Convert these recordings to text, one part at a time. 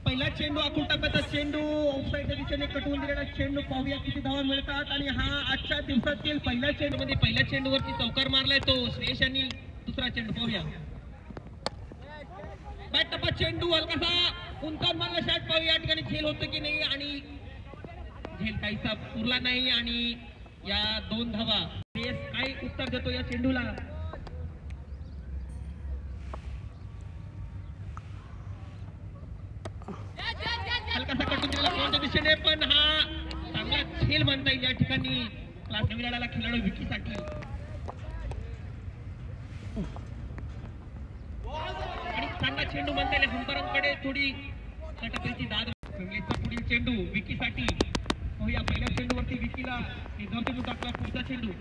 पहिला चेंडू आखून टाकायचा चेंडू ऑफसाईडच्या दिशेने कटवून दिलेला चेंडू पाहूया किती धावा मिळतात आणि हा आजच्या दिवसातील पहिल्या चेंडूमध्ये पहिल्या चेंडूवरती चौकार मारलाय तो श्रेयश यांनी दुसरा चेंडू पाहूया बॅट टप्पा चेंडू हलकासा उंचावर मारला शॉट पाहूया या ठिकाणी झेल होतं की नाही आणि झेल काहीसा पुरला नाही आणि या 2 धावा काय उत्तर देतो या चेंडूला हलकासा कटून दिला कोणत्या दिशेने पण हा चांगला खेळ म्हणता येईल या ठिकाणी क्लास नवीन खेळाडू विकीसाठी आणि चांगला चेंडू म्हणता येईल अंपायरांकडे थोडी कटकरीची दाद पुढील चेंडू विकीसाठी या पहिल्या चेंडूवरती विकीला चेंडू टाकला पुढचा चेंडू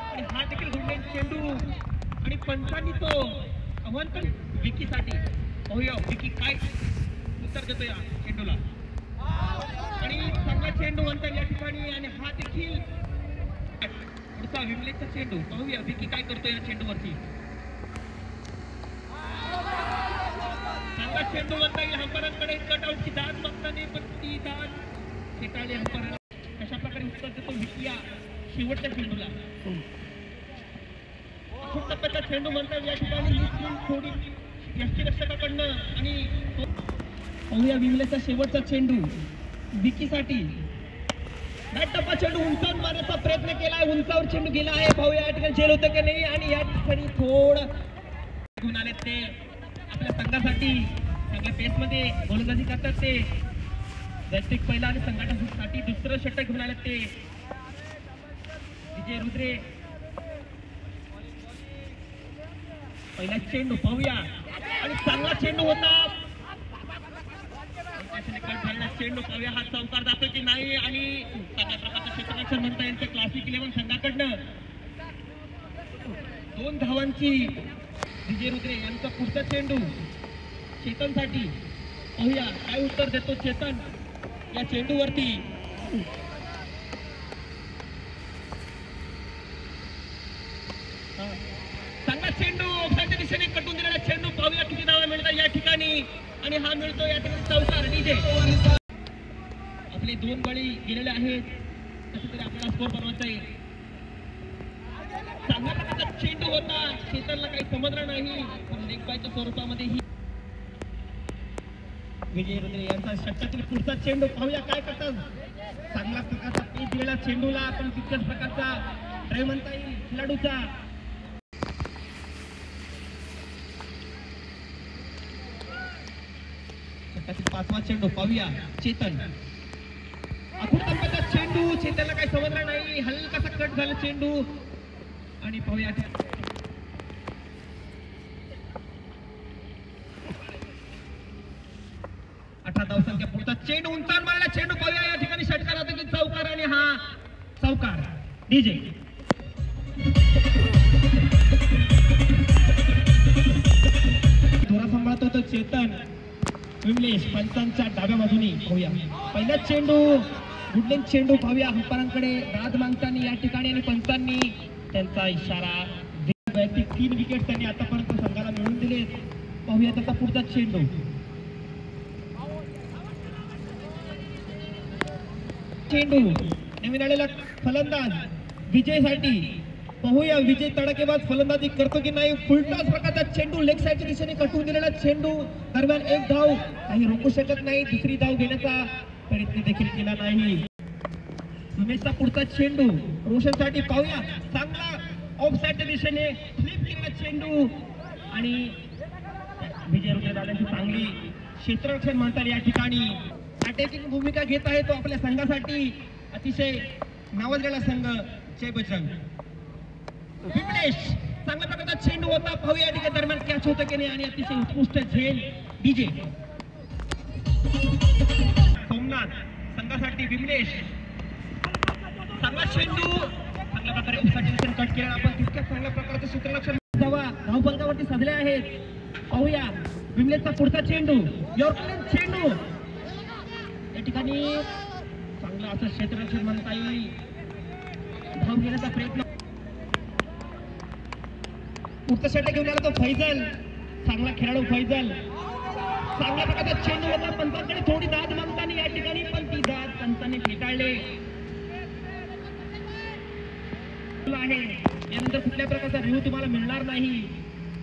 आणि हा देखील गुंडेन चेंडू आणि पंचांनी तो अवंत विकीसाठी पाहूया विकी काय उत्तर देतो या चेंडूला आणि चांगला चेंडू म्हणता या ठिकाणी आणि हा देखील पुढचा विमलेचा चेंडू पाहूया विकी काय करतो या चेंडूवरती चांगला चेंडू म्हणता येईल अंपायरांकडे कटआउटची दाद मागताना पण ती दाद फेटाळली अंपायर कशा प्रकारे उत्तर देतो विकी या शेवटच्या चेंडूला खूप टप्प्याचा चेंडू म्हणता या ठिकाणी थोडी यष्टीरक्षकाकडनं आणि पाहूया विमलेचा शेवटचा चेंडू विकीसाठी बॅट टप्पा चेंडू उंचावर मारण्याचा प्रयत्न केलाय उंचावर चेंडू गेला आहे पाहूया या ठिकाणी झेल होतं की नाही आणि या ठिकाणी थोडं घेऊन आले ते आपल्या संघासाठी चांगल्या पेसमध्ये गोलंदाजी करतात ते वैयक्तिक पहिला आणि संघासाठी दुसरं षटक घेऊन आले ते विजय रुद्रे पहिला चेंडू पाहूया आणि चांगला चेंडू होता चेंडू पाहूया हा चौकार जातो की नाही आणि चांगल्या प्रकारचं क्षेत्ररक्षण म्हणता येईल क्लासिक 11 संघाकडनं 2 धावांची विजय रुद्रे यांचा पुढचा चेंडू चेतनसाठी पाहूया काय उत्तर देतो चेतन या चेंडूवरती चांगला चेंडू ऑफसाईडच्या दिशेने कटून दिलेला चेंडू पाहूया किती धावा मिळतात या ठिकाणी आणि हा मिळतो या ठिकाणी चौकार डीजे आपले 2 बळी गेलेले आहेत तसे तरी आपल्याला स्कोर बनवायचा आहे चांगल्या प्रकारचा चेंडू होता चेतनला काही समजलं नाही पण लेग बायच्या स्वरूपामध्ये ही विजय रुद्रे यांचा षटकातील पुढचा चेंडू पाहूया काय करतात चांगला प्रकारचा पेच दिलेला चेंडूला आपण तितक्याच प्रकारचा ड्राईव्ह म्हणता येईल खेळाडूचा षटकातील 5वा चेंडू पाहूया चेतन आखून टप्प्याचा चेंडू चेतनला काही समजला नाही हलकासा कट झाला चेंडू आणि पाहूया 18 धावसंख्या पुढचा चेंडू उंचावर मारला चेंडू पाहूया या ठिकाणी षटकार होतो की चौकार आणि हा चौकार डीजे थोडा सांभाळतो तो चेतन विमलेश पंचांच्या डाव्या बाजूने पाहूया पहिला चेंडू गुडलेन चेंडू पाहूया अंपायरांकडे दाद मागताना या ठिकाणी आणि पंचांनी त्यांचा इशारा वैयक्तिक 3 विकेट त्यांनी आतापर्यंत संघाला मिळवून दिले पाहूया त्याचा पुढचा चेंडू चेंडू नवीन आलेला फलंदाज विजयसाठी पाहूया विजय तडकेबाज फलंदाजी करतो की नाही उलटाच प्रकारचा चेंडू लेग साईडच्या दिशेने कटवून दिलेला चेंडू दरम्यान 1 धाव काही रोखू शकत नाही दुसरी धाव घेण्याचा प्रयत्न देखील केला नाही उमेशचा पुढचा चेंडू रोशनसाठी पाहूया चांगला ऑफ साईडच्या दिशेने फ्लिप केलेला चेंडू आणि विजय रुद्रे दादांची चांगली क्षेत्ररक्षण म्हणतात या ठिकाणी अटॅकिंग भूमिका घेत आहे तो आपल्या संघासाठी अतिशय नावाजलेला संघ जय बजरंग विमलेश चांगल्या प्रकारचा चेंडू होता पाहूया या ठिकाणी दरम्यान कॅच होतं की नाही आणि अतिशय उत्कृष्ट झेल डीजे सोमनाथ संघासाठी विमलेश चांगला चेंडू चांगल्या प्रकारे उपसाठी कट केला आपण तितक्या चांगल्या प्रकारचं सूत्ररक्षण धावफलकावरती साधले आहेत पाहूया विमलेशचा पुढचा चेंडू यॉर्करन चेंडू या ठिकाणी चांगलं असं क्षेत्ररक्षण म्हणता येईल धाव घेण्याचा प्रयत्न पुढचा षटक घेऊन आला तो फैजल चांगला खेळाडू फैजल चांगल्या प्रकारचा चेंडू होता पंचांकडे थोडी दाद मागताना या ठिकाणी पण ती दाद पंचाने फेटाळले आहे. यानंतर कुठल्या प्रकारचा रिव्ह्यू तुम्हाला मिळणार नाही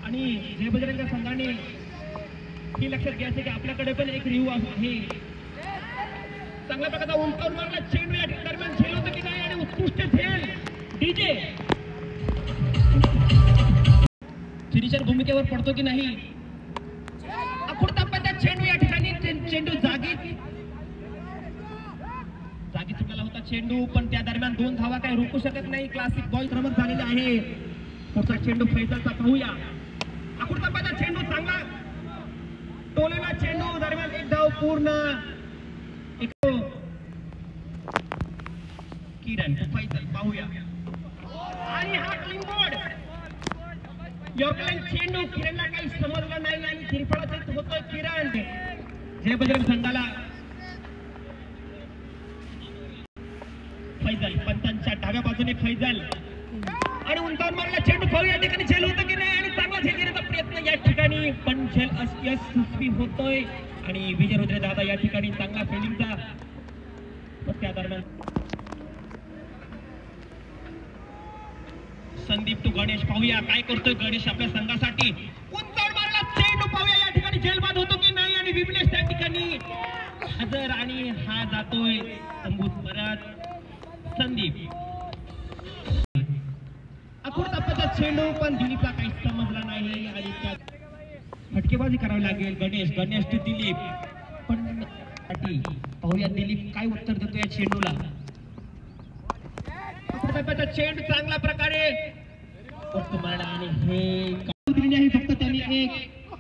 आणि जय बजरंग संघाने हे लक्षात घ्यायचं की आपल्याकडे पण एक रिव्ह्यू आहे. चांगल्या प्रकारचा उंचावर मारला चेंडू या दरम्यान झेल होतं की नाही आणि उत्कृष्ट झेल डीजे फिनिशर भूमिकेवर पडतो की नाही. अकुडतापाचा चेंडू या ठिकाणी चेंडू जागी सुटलेला होता चेंडू पण त्या दरम्यान 2 धावा काय रोखू शकत नाही. क्लासिक बॉय क्रमांक झालेला आहे. पुढचा चेंडू फैजलचा पाहूया. अकुडतापाचा चेंडू चांगला टोलेला चेंडू दरम्यान 1 धाव पूर्ण. किरण फैजल पाहूया आणि हा क्लीन बोर्ड यॉर्कलँड चेंडू किरणला काही समजलं नाही आणि तिरफळाच होतोय किरण. जय बजरंग संघाला फैजल पंचांच्या डाव्या बाजूने फैजल आणि उंचावर मारला चेंडू पाहू या ठिकाणी झेल होतं की नाही आणि चांगला झेल घेण्याचा प्रयत्न या ठिकाणी पण झेल यशस्वी होतोय आणि विजय रुद्रे दादा या ठिकाणी चांगला फिल्डिंगचा त्या दरम्यान संदीप टू गणेश पाहूया काय करतोय गणेश आपल्या संघासाठी. उंचावर मारला चेंडू पाहूया या ठिकाणी झेल बाद होतो की नाही आणि विमलेश त्या ठिकाणी हजर आणि हा जातोय तंबूत परत. संदीप अकुडतापाचा चेंडू पण दिलीपला काही समजला नाही आणि फटकेबाजी करावी लागेल. गणेश टू दिलीप पण पाहूया दिलीप काय उत्तर देतो या चेंडूला. अकुडतापाचा चेंडू चांगल्या प्रकारे आणि हे फक्त त्यांनी एक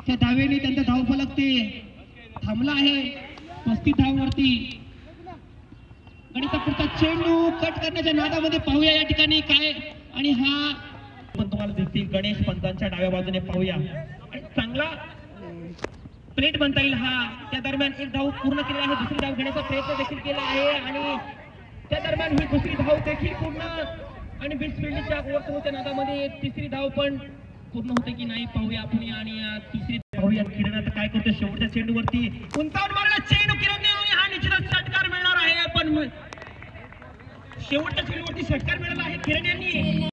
त्या धावेने त्यांचा धावफलक ते थांबला आहे 35 धावांवरती. गणेशचा पुढचा चेंडू कट करण्याच्या नादामध्ये पाहूया या ठिकाणी काय आणि हा पण तुम्हाला दिसतील गणेश पंचांच्या डाव्या बाजूने पाहूया आणि चांगला प्लेट बनता येईल. हा त्या दरम्यान 1 धाव पूर्ण केली आहे. दुसरी धाव घेण्याचा प्रयत्न देखील केला आहे आणि त्या दरम्यान ही दुसरी धाव देखील पूर्ण आणि बिस्फिल्डच्या ओव्हरच्या नादामध्ये तिसरी धाव पण पूर्ण होते की नाही पाहूया आपण आणि तिसरी पाहूया. किरण आता काय करतो शेवटच्या चेंडूवरती उंचावर मारला चेंडू किरणने आणि हा निश्चितच षटकार मिळणार आहे पण शेवटच्या चेंडूवरती षटकार मिळाला आहे किरण यांनी.